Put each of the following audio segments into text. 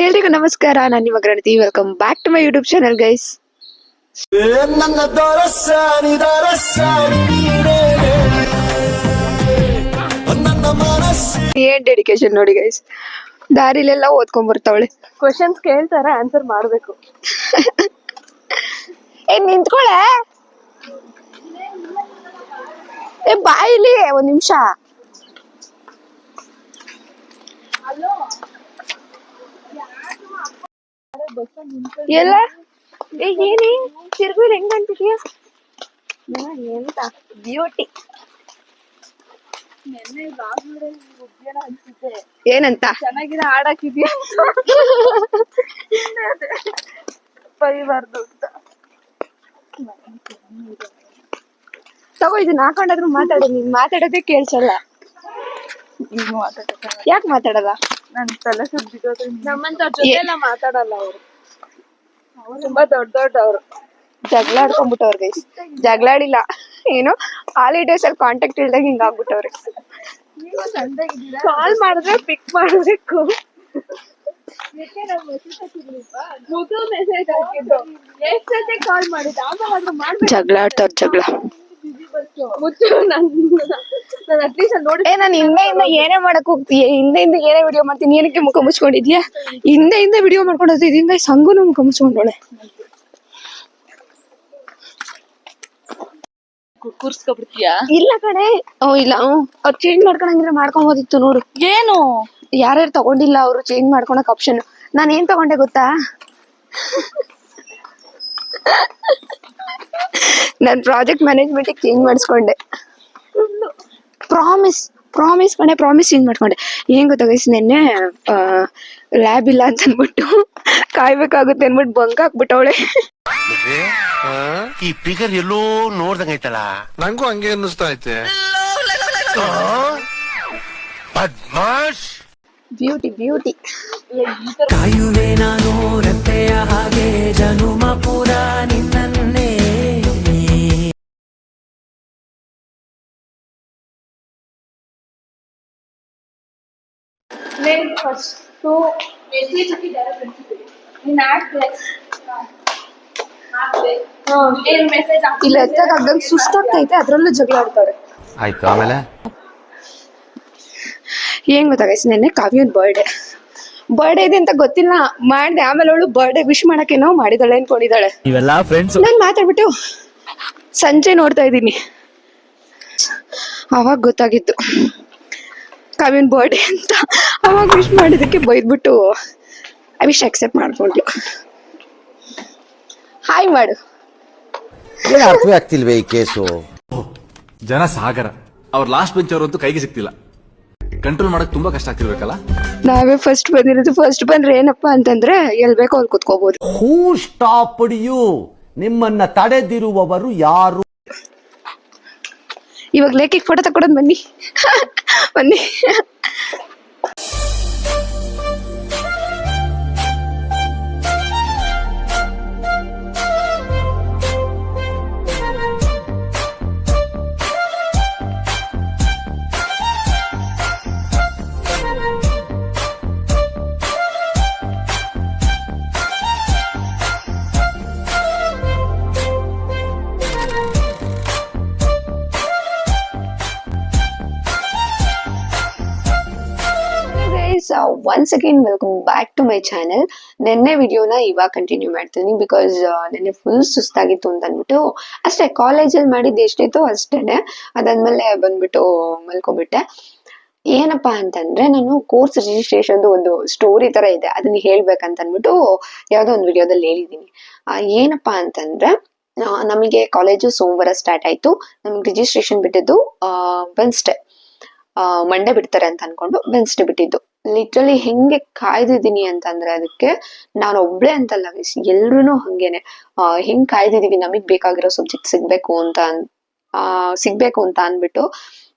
ಎಲ್ರಿಗೂ ನಮಸ್ಕಾರ, ನಾನು ನಿಮ್ಮ ಗಣತಿ. Welcome back to my YouTube channel guys. ಏನ್ ಡೆಡಿಕೇಶನ್ ನೋಡಿ ಗೈಸ್. ದಾರಿಲೆಲ್ಲ ಓದ್ಕೊಂಡ್ ಬರ್ತಾವಳೆ. ಕ್ವಶನ್ಸ್ ಕೇಳ್ತಾರ, ಆನ್ಸರ್ ಮಾಡ್ಬೇಕು. ನಿಂತ್ಕೊಳೆ. ಬಾಯಿಲಿ ಒಂದ್ ನಿಮಿಷ. ಎಲ್ಲ ಏನೇ ತಿರ್ಗು ಹೆಂಗ್ ಅಂತಿದ್ಯಾ? ಎಂತ ಬ್ಯೂಟಿ. ಏನಂತ ಚೆನ್ನಾಗಿರೋ ಹಾಡಾಕಿದ್ಯಾ ಬರಿಬಾರ್ದು ಅಂತ. ತಗೋ, ಇದನ್ನ ಹಾಕೊಂಡಾದ್ರೂ ಮಾತಾಡು. ನೀನ್ ಮಾತಾಡೋದೇ ಕೇಳ್ಸಲ್ಲ. ಯಾಕೆ ಮಾತಾಡಲ್ಲ? ನನ್ ತಲೆ ಸುದ್ದಿರೋದು. ನಮ್ಮಂತವ್ರ ಜೊತೆ ಎಲ್ಲ ಮಾತಾಡಲ್ಲ ಅವರು. ತುಂಬಾ ದೊಡ್ಡವ್ರು. ಜಗಳ ಆಡ್ಕೊಂಡ್ಬಿಟ್ಟವ್ರ ಗೈಸ್. ಜಗಳಾಡಿಲ್ಲ, ಏನು ಹಾಲಿಡೇಸ್ ಅಲ್ಲಿ ಕಾಂಟ್ಯಾಕ್ಟ್ ಇಲ್ದಾಗ ಹಿಂಗ ಆಗ್ಬಿಟ್ಟವ್ರೆ. ಕಾಲ್ ಮಾಡಿದ್ರೆ ಪಿಕ್ ಮಾಡ್ಬೇಕು. ಮೆಸೇಜ್ ಹಾಕಿದ್ದು ಎಷ್ಟೊತ್ತೆ ಕಾಲ್ ಮಾಡಿದ್ದು, ಆಮೇಲೆ ಮಾಡ್ಬೇಕು. ಜಗಳ ಆಡ್ತಾವ್ರ ಜಗಳ. ನಾನು ಹಿಂದೆ ಏನೇ ಮಾಡಕ್ ಹೋಗ್ತೀಯ, ಹಿಂದೆ ಏನೇ ವಿಡಿಯೋ ಮಾಡ್ತೀನಿ, ಏನಕ್ಕೆ ಮುಖ ಮುಚ್ಕೊಂಡಿದ್ಯಾ? ಹಿಂದೆ ವಿಡಿಯೋ ಮಾಡ್ಕೊಂಡು ಹಿಂಗ ಸಂಗುನು ಮುಖ ಮುಚ್ಕೊಂಡೋಳೆ. ಕೂರ್ಸ್ಕೊಬಿಡ್ತೀಯಾ? ಇಲ್ಲ ಕಡೆ, ಇಲ್ಲ ಅವ್ರು ಚೇಂಜ್ ಮಾಡ್ಕೊಳಂಗಿದ್ರೆ ಮಾಡ್ಕೊಬೋದಿತ್ತು ನೋಡು. ಏನು ಯಾರ್ಯಾರು ತಗೊಂಡಿಲ್ಲ ಅವ್ರು ಚೇಂಜ್ ಮಾಡ್ಕೊಳಕ್ ಆಪ್ಷನ್. ನಾನು ಏನ್ ತಗೊಂಡೆ ಗೊತ್ತಾ? ನಾನ್ ಪ್ರಾಜೆಕ್ಟ್ ಮ್ಯಾನೇಜ್ಮೆಂಟ್ ಚೇಂಜ್ ಮಾಡಿಸ್ಕೊಂಡೆ. ಪ್ರಾಮಿಸ್ ಕಣೆ, ಪ್ರಾಮಿಸ್ ಚೇಂಜ್ ಮಾಡ್ಕೊಂಡೆ. ಏನ್ ಗೊತ್ತಾ ಗೈಸ್, ನೆನ್ನೆ ಲ್ಯಾಬ್ ಇಲ್ಲ ಅಂತ ಅನ್ಬಿಟ್ಟು ಕಾಯ್ಬೇಕಾಗುತ್ತೆ ಅನ್ಬಿಟ್ಟು ಬಂಕ್ ಹಾಕ್ಬಿಟ್ಟವಳೆ. ಈ ಫಿಗರ್ ಎಲ್ಲೋ ನೋಡ್ದಂಗೈತಲ್ಲ, ನಂಗೂ ಹಂಗೆ ಅನ್ನಿಸ್ತಾ ಐತೆ. ಬದ್ಮಾಶ್. ಬ್ಯೂಟಿ ಕಾಯುವೆ ನಾನು ರತ್ತೆಯ ಹಾಗೆ ಜನುಮ ಪುರ ನಿನ್ನನ್ನೇ. ಫಸ್ಟ್ ಮೆಸೇಜ್ ಹಾಕಿದ್ದಾರೆ ಇಲ್ಲ ಎತ್ತಾಗಂಗ್ ಸುಸ್ತಾಗ್ತೈತೆ, ಅದ್ರಲ್ಲೂ ಜಗಳ ಆಡ್ತಾರೆ. ಆಯ್ತು, ಆಮೇಲೆ ಏನ್ ಗೊತ್ತಾ ಗೈಸ್, ನೆನ್ನೆ ಕಾವ್ಯನ್ ಬರ್ಡೇ ಇದೆ ಅಂತ ಗೊತ್ತಿಲ್ಲ, ಮಾಡ್ದೆ. ಆಮೇಲೆ ಅವಳು ಬರ್ಡೇ ವಿಶ್ ಮಾಡಕ್ಕೇನೋ ಮಾಡಿದಾಳೆ ಅನ್ಕೊಂಡಿದ್ದಾಳೆ. ನಾನ್ ಮಾತಾಡ್ಬಿಟ್ಟು ಸಂಜೆ ನೋಡ್ತಾ ಇದ್ದೀನಿ, ಅವಾಗ ಗೊತ್ತಾಗಿತ್ತು ಕಾವ್ಯನ್ ಬರ್ಡೇ ಅಂತ. ಅವಾಗ ವಿಶ್ ಮಾಡಿದಕ್ಕೆ ಬೈದ್ಬಿಟ್ಟು ಐ ವಿಶ್ ಅಕ್ಸೆಪ್ಟ್ ಮಾಡ್ಕೊಂಡ್ಲು. ಹಾಯ್ ಮಾಡು. ಏನು ಅರ್ಥವೇ ಆಗ್ತಿಲ್ವೇ ಈ ಕೇಸು? ಜನ ಸಾಗರ, ಅವ್ರ ಲಾಸ್ಟ್ ಬೆಂಚ್ ಅವರಂತೂ ಕೈಗೆ ಸಿಗ್ತಿಲ್ಲ. ಕಂಟ್ರೋಲ್ ಮಾಡಕ್ ತುಂಬಾ ಕಷ್ಟ ಆಗ್ತಿರ್ಬೇಕಲ್ಲ. ನಾವೇ ಫಸ್ಟ್ ಬಂದಿರೋದು. ಫಸ್ಟ್ ಬಂದ್ರೆ ಏನಪ್ಪಾ ಅಂತಂದ್ರೆ ಎಲ್ ಬೇಕೋ ಅಲ್ಲಿ ಕುತ್ಕೋಬಹುದು. ಹೂ ಸ್ಟಾಪ್ಡ್ ಯು? ನಿಮ್ಮನ್ನ ತಡೆದಿರುವವರು ಯಾರು? ಇವಾಗ ಲೇಖಿಗೆ ಫೋಟೋ ತಕೊಡೋದು ಬನ್ನಿ. Once again welcome back to my channel. ನೆನ್ನೆ ವಿಡಿಯೋನ ಇವಾಗ ಕಂಟಿನ್ಯೂ ಮಾಡ್ತೀನಿ, ಬಿಕಾಸ್ ನೆನ್ನೆ ಫುಲ್ ಸುಸ್ತಾಗಿತ್ತು ಅಂತ ಅಂದ್ಬಿಟ್ಟು ಅಷ್ಟೇ. ಕಾಲೇಜಲ್ಲಿ ಮಾಡಿದ್ದು ಎಷ್ಟಿತ್ತು ಅಷ್ಟೇನೆ. ಅದಾದ್ಮೇಲೆ ಬಂದ್ಬಿಟ್ಟು ಮಲ್ಕೊಬಿಟ್ಟೆ. ಏನಪ್ಪಾ ಅಂತಂದ್ರೆ, ನಾನು ಕೋರ್ಸ್ ರಿಜಿಸ್ಟ್ರೇಷನ್ ಒಂದು ಸ್ಟೋರಿ ತರ ಇದೆ, ಅದನ್ನ ಹೇಳ್ಬೇಕಂತ ಅಂದ್ಬಿಟ್ಟು ಯಾವ್ದೋ ಒಂದು ವಿಡಿಯೋದಲ್ಲಿ ಹೇಳಿದೀನಿ. ಏನಪ್ಪಾ ಅಂತಂದ್ರೆ, ನಮಗೆ ಕಾಲೇಜು ಸೋಮವಾರ ಸ್ಟಾರ್ಟ್ ಆಯ್ತು. ನಮಗೆ ರಿಜಿಸ್ಟ್ರೇಷನ್ ಬಿಟ್ಟಿದ್ದು ವೆನ್ಸ್ಡೇ, ಮಂಡೇ ಬಿಡ್ತಾರೆ ಅಂತ ಅನ್ಕೊಂಡು ವೆನ್ಸ್ಡೇ ಬಿಟ್ಟಿದ್ದು. ಲಿಟ್ರಲಿ ಹೆಂಗೆ ಕಾಯ್ದಿದ್ದೀನಿ ಅಂತಂದ್ರೆ, ಅದಕ್ಕೆ ನಾನು ಒಬ್ಳೆ ಅಂತಲ್ಲ, ಎಲ್ರು ಹಂಗೇನೆ ಹೆಂಗ್ ಕಾಯ್ದಿದೀವಿ ನಮಗ್ ಬೇಕಾಗಿರೋ ಸಬ್ಜೆಕ್ಟ್ ಸಿಗ್ಬೇಕು ಅಂತ ಅನ್ಬಿಟ್ಟು.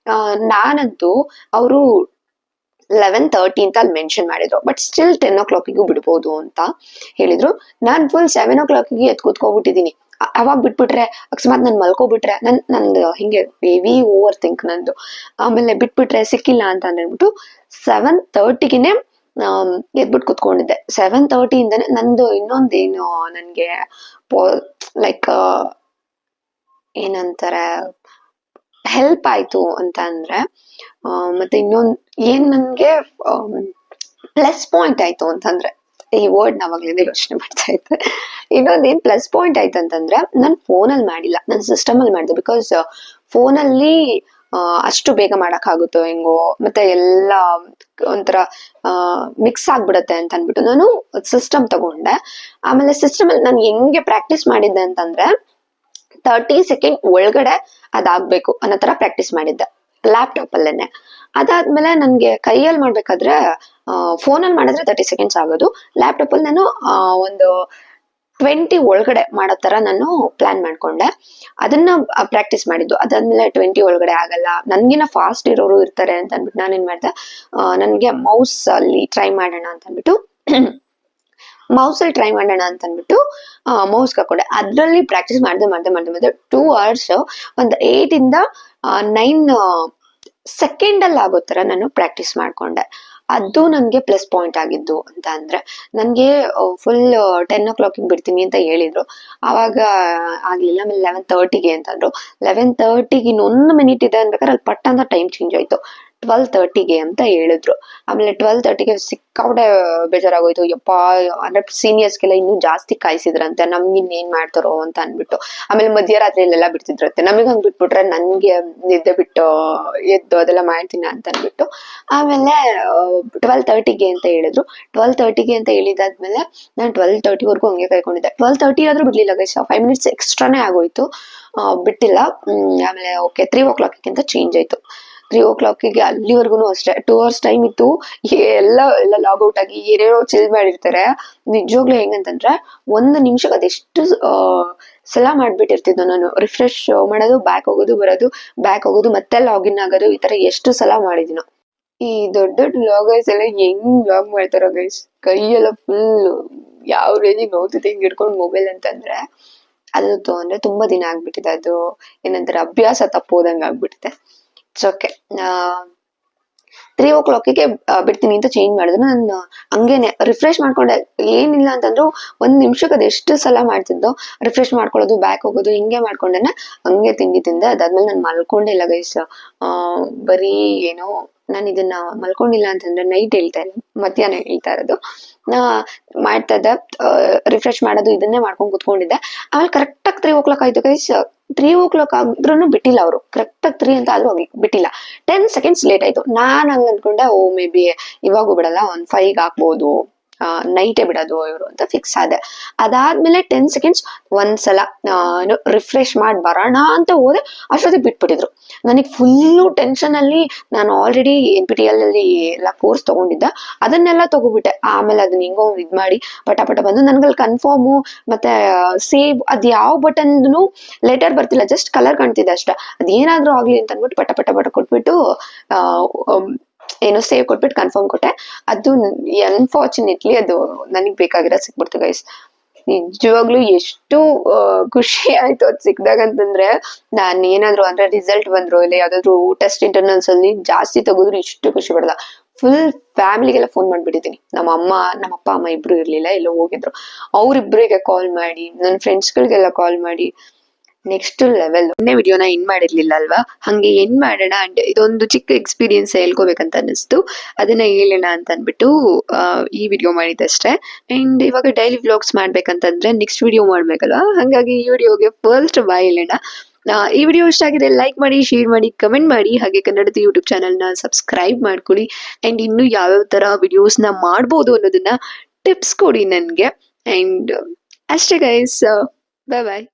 ನಾನಂತೂ ಅವರು 11:30 ಅಂತ ಅಲ್ಲಿ ಮೆನ್ಷನ್ ಮಾಡಿದ್ರು, ಬಟ್ ಸ್ಟಿಲ್ 10 o'clock ಬಿಡ್ಬೋದು ಅಂತ ಹೇಳಿದ್ರು. ನಾನ್ ಫುಲ್ 7 o'clock ಎದ್ದು ಕೂತ್ಕೊಬಿಟ್ಟಿದೀನಿ. ಅವಾಗ ಬಿಟ್ಬಿಟ್ರೆ, ಅಕಸ್ಮಾತ್ ನನ್ ಮಲ್ಕೊಬಿಟ್ರೆ, ನಂದು ಹಿಂಗೆ ಹೆವಿ ಓವರ್ ಥಿಂಕ್ ನಂದು. ಆಮೇಲೆ ಬಿಟ್ಬಿಟ್ರೆ ಸಿಕ್ಕಿಲ್ಲ ಅಂತ ಅಂದ್ಬಿಟ್ಟು 7:30ಗೆ ಎದ್ಬಿಟ್ಟು ಕುತ್ಕೊಂಡಿದ್ದೆ. 7:30 ಇಂದನೇ ನಂದು ಇನ್ನೊಂದೇನು ನನ್ಗೆ ಲೈಕ್ ಏನಂತಾರೆ ಹೆಲ್ಪ್ ಆಯ್ತು ಅಂತ ಅಂದ್ರೆ ಮತ್ತೆ ಇನ್ನೊಂದ್ ಏನ್ ನನ್ಗೆ ಪ್ಲಸ್ ಪಾಯಿಂಟ್ ಆಯ್ತು ಅಂತಂದ್ರೆ, ಈ ವರ್ಡ್ ನಾವಾಗ್ಲಿಂದ ಯೋಚನೆ ಮಾಡ್ತಾ ಇದ್ದೆ. ಇನ್ನೊಂದೇನ್ ಪ್ಲಸ್ ಪಾಯಿಂಟ್ ಆಯ್ತು ಅಂತಂದ್ರೆ, ನಾನ್ ಫೋನಲ್ಲಿ ಮಾಡಿಲ್ಲ, ನಾನು ಸಿಸ್ಟಮ್ ಅಲ್ಲಿ ಮಾಡಿದೆ. ಬಿಕಾಸ್ ಫೋನಲ್ಲಿ ಅಷ್ಟು ಬೇಗ ಮಾಡಕ್ ಆಗುತ್ತೋ ಹೆಂಗೋ, ಮತ್ತೆ ಎಲ್ಲ ಒಂಥರ ಮಿಕ್ಸ್ ಆಗ್ಬಿಡತ್ತೆ ಅಂತ ಅನ್ಬಿಟ್ಟು ನಾನು ಸಿಸ್ಟಮ್ ತಗೊಂಡೆ. ಆಮೇಲೆ ಸಿಸ್ಟಮ್ ಅಲ್ಲಿ ನಾನು ಹೆಂಗೆ ಪ್ರಾಕ್ಟೀಸ್ ಮಾಡಿದ್ದೆ ಅಂತಂದ್ರೆ 30 ಸೆಕೆಂಡ್ ಒಳಗಡೆ ಅದಾಗ್ಬೇಕು ಅನ್ನೋ ತರ ಪ್ರಾಕ್ಟೀಸ್ ಮಾಡಿದ್ದೆ ಲ್ಯಾಪ್ಟಾಪ್ ಅಲ್ಲೇನೆ. ಅದಾದ್ಮೇಲೆ ನನ್ಗೆ ಕೈಯಲ್ಲಿ ಮಾಡ್ಬೇಕಾದ್ರೆ ಫೋನಲ್ಲಿ ಮಾಡಿದ್ರೆ 30 ಸೆಕೆಂಡ್ಸ್ ಆಗೋದು, ಲ್ಯಾಪ್ಟಾಪ್ ಅಲ್ಲಿ ನಾನು ಒಂದು 20 ಒಳಗಡೆ ಮಾಡೋ ತರ ನಾನು ಪ್ಲಾನ್ ಮಾಡ್ಕೊಂಡೆ. ಅದನ್ನ ಪ್ರಾಕ್ಟೀಸ್ ಮಾಡಿದ್ದು. ಅದಾದ್ಮೇಲೆ 20 ಒಳಗಡೆ ಆಗಲ್ಲ, ನನ್ಗಿನ ಫಾಸ್ಟ್ ಇರೋರು ಇರ್ತಾರೆ ಅಂತ ಅನ್ಬಿಟ್ಟು ನಾನೇನ್ ಮಾಡ್ದೆ, ನನ್ಗೆ ಮೌಸ್ ಅಲ್ಲಿ ಟ್ರೈ ಮಾಡೋಣ ಅಂತ ಅನ್ಬಿಟ್ಟು ಮೌಸ್ ಹಾಕೊಂಡೆ. ಅದ್ರಲ್ಲಿ ಪ್ರಾಕ್ಟೀಸ್ ಮಾಡ್ದೆ 2 hours ಒಂದು 8 ಇಂದ 9 ಸೆಕೆಂಡ್ ಅಲ್ಲಿ ಆಗೋ ತರ ನಾನು ಪ್ರಾಕ್ಟೀಸ್ ಮಾಡ್ಕೊಂಡೆ. ಅದು ನನ್ಗೆ ಪ್ಲಸ್ ಪಾಯಿಂಟ್ ಆಗಿದ್ದು ಅಂತ ಅಂದ್ರೆ, ನನ್ಗೆ ಫುಲ್ 10 o'clock ಬಿಡ್ತೀನಿ ಅಂತ ಹೇಳಿದ್ರು. ಆವಾಗ ಆಗ್ಲಿಲ್ಲ. ಆಮೇಲೆ 11:30 ಅಂತಂದ್ರು. 11:30 ಇನ್ನೊಂದು ಮಿನಿಟ್ ಇದೆ ಅನ್ಬೇಕಾದ್ರೆ ಅಲ್ಲಿ ಪಟ್ ಅಂತ ಟೈಮ್ ಚೇಂಜ್ ಆಯ್ತು, 12:30 ಅಂತ ಹೇಳಿದ್ರು. ಆಮೇಲೆ 12:30 ಸಿಕ್ಕಾಪಟ್ಟೆ ಬೇಜಾರಾಗೋಯ್ತು. ಯಪ್ಪ, ಅಂದ್ರೆ ಸೀನಿಯರ್ಸ್ಗೆಲ್ಲ ಇನ್ನೂ ಜಾಸ್ತಿ ಕಾಯಿಸಿದ್ರಂತೆ, ನಮ್ಗೆ ಇನ್ನೇನ್ ಮಾಡ್ತಾರೋ ಅಂತ ಅನ್ಬಿಟ್ಟು. ಆಮೇಲೆ ಮಧ್ಯರಾತ್ರಿಯಲ್ಲೆಲ್ಲ ಬಿಡ್ತಿದ್ರಂತೆ. ನಮಗ್ ಹಂಗ್ ಬಿಟ್ಬಿಟ್ರೆ ನನ್ಗೆ ನಿದ್ದೆ ಬಿಟ್ಟು ಎದ್ದು ಅದೆಲ್ಲ ಮಾಡ್ತೀನಿ ಅಂತ ಅನ್ಬಿಟ್ಟು. ಆಮೇಲೆ 12:30 ಅಂತ ಹೇಳಿದ್ರು. 12:30 ಅಂತ ಹೇಳಿದಾದ್ಮೇಲೆ ನಾನು 12:30 ಹಂಗೆ ಕಾಯ್ಕೊಂಡಿದ್ದೆ. 12:30 ಆದ್ರೂ ಬಿಡ್ಲಿಲ್ಲ ಗೈಸ್, 5 minutes ಎಕ್ಸ್ಟ್ರಾನೇ ಆಗೋಯ್ತು, ಬಿಟ್ಟಿಲ್ಲ. ಆಮೇಲೆ ಓಕೆ 3 o'clock ಚೇಂಜ್ ಆಯ್ತು. 3 o'clock ಅಲ್ಲಿವರೆಗೂ ಅಷ್ಟೇ 2 hours ಟೈಮ್ ಇತ್ತು. ಎಲ್ಲ ಲಾಗೌಟ್ ಆಗಿ ಏನೇನೋ ಚಿಲ್ ಮಾಡಿರ್ತಾರೆ. ನಿಜವಾಗ್ಲೂ ಹೆಂಗಂತಂದ್ರೆ 1 ನಿಮಿಷಕ್ಕೆ ಅದೆಷ್ಟು ಸಲ ಮಾಡ್ಬಿಟ್ಟಿರ್ತಿದ್ದೆ ನಾನು. ರಿಫ್ರೆಶ್ ಮಾಡೋದು, ಬ್ಯಾಕ್ ಹೋಗೋದು, ಬರೋದು, ಬ್ಯಾಕ್ ಹೋಗೋದು, ಮತ್ತೆ ಲಾಗಿನ್ ಆಗೋದು, ಈ ತರ ಎಷ್ಟು ಸಲ ಮಾಡಿದಿನೋ. ಈ ದೊಡ್ಡ ಲಾಗರ್ಸ್ ಎಲ್ಲ ಹೆಂಗ್ ಲಾಗ್ ಮಾಡ್ತಾರೋ ಗೈಸ್, ಕೈಯೆಲ್ಲ ಫುಲ್ ಯಾವ ರೇಂಜಿಗೆ ನೋಡ್ತಿದ್ದೆ ಹಿಂಗ್ ಹಿಡ್ಕೊಂಡು ಮೊಬೈಲ್ ಅಂತಂದ್ರೆ. ಅದು ಅಂದ್ರೆ ತುಂಬಾ ದಿನ ಆಗ್ಬಿಟ್ಟಿದೆ. ಅದು ಏನಂತಾರೆ, ಅಭ್ಯಾಸ ತಪ್ಪೋದಂಗ ಆಗ್ಬಿಟ್ಟಿದೆ. It's okay. 3 o'clock ಬಿಡ್ತೀನಿ ಅಂತ ಚೇಂಜ್ ಮಾಡಿದ್ರು. ನಾನು ಹಂಗೇನೆ ರಿಫ್ರೆಶ್ ಮಾಡ್ಕೊಂಡೆ. ಏನಿಲ್ಲ ಅಂತಂದ್ರು 1 ನಿಮಿಷಕ್ಕೆ ಅದೆಷ್ಟು ಸಲ ಮಾಡ್ತಿದ್ದೋ ರಿಫ್ರೆಶ್ ಮಾಡ್ಕೊಳ್ಳೋದು, ಬ್ಯಾಕ್ ಹೋಗೋದು, ಹಿಂಗೆ ಮಾಡ್ಕೊಂಡೆನೆ ಹಂಗೆ ತಿಂಡಿ ತಿಂದೆ. ಅದಾದ್ಮೇಲೆ ನಾನು ಮಲ್ಕೊಂಡೆ ಇಲ್ಲ ಗೈಸ್. ಬರೀ ಏನೋ ನಾನು ಇದನ್ನ ಮಲ್ಕೊಂಡಿಲ್ಲ ಅಂತಂದ್ರೆ ನೈಟ್ ಹೇಳ್ತಾ ಇಲ್ಲ, ಮಧ್ಯಾಹ್ನ ಹೇಳ್ತಾ ಇರೋದು. ಮಾಡ್ತಾ ಇದ್ದೆ, ರಿಫ್ರೆಶ್ ಮಾಡೋದು ಇದನ್ನೇ ಮಾಡ್ಕೊಂಡ್ ಕುತ್ಕೊಂಡಿದ್ದೆ. ಆಮೇಲೆ ಕರೆಕ್ಟ್ ಆಗಿ 3 o'clock ಆಯ್ತು ಗೈಸ್. 3 o'clock ಆದ್ರೂ ಬಿಟ್ಟಿಲ್ಲ ಅವರು, ಕರೆಕ್ಟ್ ಆಗಿ 3 ಅಂತ ಆದ್ರೂ ಬಿಟ್ಟಿಲ್ಲ. 10 seconds ಲೇಟ್ ಆಯ್ತು. ನಾನ್ ಹಂಗ ಅನ್ಕೊಂಡೆ, ಮೇ ಬಿ ಇವಾಗೂ ಬಿಡಲ್ಲ, 5 ಹಾಕ್ಬೋದು, ನೈಟೇ ಬಿಡೋದು ಇವರು ಅಂತ ಫಿಕ್ಸ್ ಆದೆ. ಅದಾದ್ಮೇಲೆ 10 seconds ಒಂದ್ಸಲ ರಿಫ್ರೆಶ್ ಮಾಡಿ ಬರೋಣ ಅಂತ ಹೋದೆ, ಅಷ್ಟೊತ್ತಿಗೆ ಬಿಟ್ಬಿಟ್ಟಿದ್ರು. ನನಗೆ ಫುಲ್ಲು ಟೆನ್ಷನ್ ಅಲ್ಲಿ, ನಾನು ಆಲ್ರೆಡಿ NPTEL ಅಲ್ಲಿ ಎಲ್ಲ ಕೋರ್ಸ್ ತಗೊಂಡಿದ್ದೆ, ಅದನ್ನೆಲ್ಲ ತಗೋಬಿಟ್ಟೆ. ಆಮೇಲೆ ಅದನ್ನ ಹೆಂಗೋ ಇದ್ ಮಾಡಿ ಪಟ ಬಂದು ನನ್ಗಲ್ಲಿ ಕನ್ಫರ್ಮು ಮತ್ತೆ ಸೇವ್ ಅದ್ ಯಾವ ಬಟನ್ ಲೆಟರ್ ಬರ್ತಿಲ್ಲ, ಜಸ್ಟ್ ಕಲರ್ ಕಾಣ್ತಿದೆ ಅಷ್ಟೇ. ಅದೇನಾದ್ರೂ ಆಗ್ಲಿ ಅಂತ ಅನ್ಬಿಟ್ಟು ಪಟ ಕೊಟ್ಬಿಟ್ಟು ಏನೋ ಸೇವ್ ಕೊಟ್ಬಿಟ್ಟು ಕನ್ಫರ್ಮ್ ಕೊಟ್ಟೆ. ಅದು ಅನ್ಫಾರ್ಚುನೇಟ್ಲಿ ಅದು ನನಗ್ ಬೇಕಾಗಿರೋ ಸಿಕ್ಬಿಡ್ತು ಗೈಸ್. ನಿಜವಾಗ್ಲೂ ಎಷ್ಟು ಖುಷಿ ಆಯ್ತು ಅದ್ ಸಿಕ್ದಾಗ ಅಂತಂದ್ರೆ, ನಾನ್ ಏನಾದ್ರು ಅಂದ್ರೆ ರಿಸಲ್ಟ್ ಬಂದ್ರು ಇಲ್ಲ ಯಾವ್ದಾದ್ರು ಟೆಸ್ಟ್ ಇಂಟರ್ನಲ್ಸ್ ಅಲ್ಲಿ ಜಾಸ್ತಿ ತೆಗೆದ್ರು ಇಷ್ಟು ಖುಷಿ ಪಡಲ್ಲ. Full ಫ್ಯಾಮಿಲಿಗೆಲ್ಲ phone ಮಾಡ್ಬಿಟ್ಟಿದ್ದೀನಿ. ನಮ್ಮ ಅಪ್ಪ ಅಮ್ಮ ಇಬ್ರು ಇರ್ಲಿಲ್ಲ, ಎಲ್ಲೋ ಹೋಗಿದ್ರು. ಅವ್ರಿಬ್ರಿಗೆ ಕಾಲ್ ಮಾಡಿ, ನನ್ನ ಫ್ರೆಂಡ್ಸ್ಗಳಿಗೆಲ್ಲ ಕಾಲ್ ಮಾಡಿ ನೆಕ್ಸ್ಟ್ ಲೆವೆಲ್. ಇನ್ನೇ ವಿಡಿಯೋನ ಎಂಡ್ ಮಾಡಿರ್ಲಿಲ್ಲ ಅಲ್ವಾ, ಹಂಗೆ ಎಂಡ್ ಮಾಡೋಣ. ಅಂಡ್ ಇದೊಂದು ಚಿಕ್ಕ ಎಕ್ಸ್ಪೀರಿಯನ್ಸ್ ಹೇಳ್ಕೋಬೇಕಂತ ಅನಿಸ್ತು, ಅದನ್ನ ಹೇಳೋಣ ಅಂತ ಅನ್ಬಿಟ್ಟು ಈ ವಿಡಿಯೋ ಮಾಡಿದಷ್ಟೇ. ಅಂಡ್ ಇವಾಗ ಡೈಲಿ ವ್ಲಾಗ್ಸ್ ಮಾಡ್ಬೇಕಂತಂದ್ರೆ ನೆಕ್ಸ್ಟ್ ವಿಡಿಯೋ ಮಾಡ್ಬೇಕಲ್ವಾ, ಹಂಗಾಗಿ ಈ ವಿಡಿಯೋಗೆ ಫಸ್ಟ್ ಬಾಯ್ ಹೇಳೋಣ. ಈ ವಿಡಿಯೋ ಇಷ್ಟ ಆಗಿದೆ ಲೈಕ್ ಮಾಡಿ, ಶೇರ್ ಮಾಡಿ, ಕಮೆಂಟ್ ಮಾಡಿ. ಹಾಗೆ ಕನ್ನಡದ ಯೂಟ್ಯೂಬ್ ಚಾನಲ್ನ ಸಬ್ಸ್ಕ್ರೈಬ್ ಮಾಡ್ಕೊಳ್ಳಿ. ಅಂಡ್ ಇನ್ನು ಯಾವ್ಯಾವ ತರ ವಿಡಿಯೋಸ್ನ ಮಾಡ್ಬೋದು ಅನ್ನೋದನ್ನ ಟಿಪ್ಸ್ ಕೊಡಿ ನನ್ಗೆ. ಅಂಡ್ ಅಷ್ಟೇ ಗೈಸ್, ಬಾಯ್.